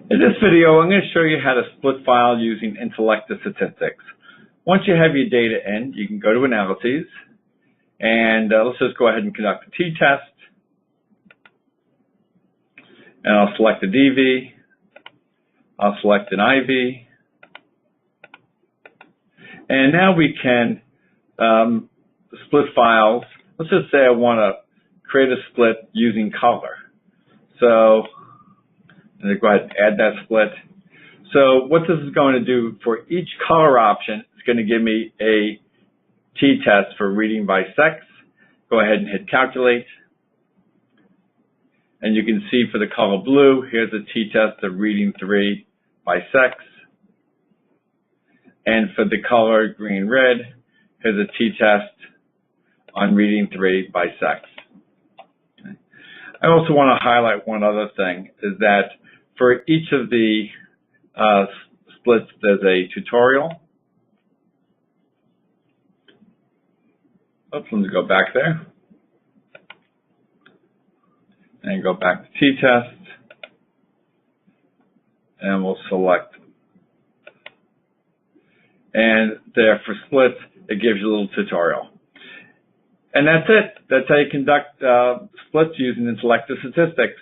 In this video, I'm going to show you how to split file using Intellectus Statistics. Once you have your data in, you can go to Analyses, and let's just go ahead and conduct a t-test. And I'll select a DV, I'll select an IV, and now we can split files. Let's just say I want to create a split using color. So I'm going to go ahead and add that split. So what this is going to do for each color option, it's going to give me a t-test for reading by sex. Go ahead and hit calculate. And you can see for the color blue, here's a t-test of reading 3 by sex. And for the color green-red, here's a t-test on reading 3 by sex. Okay. I also want to highlight one other thing, is that for each of the splits, there's a tutorial. Oops, let me go back there. And go back to t-test. And we'll select. And there for splits, it gives you a little tutorial. And that's it. That's how you conduct splits using Intellectus Statistics.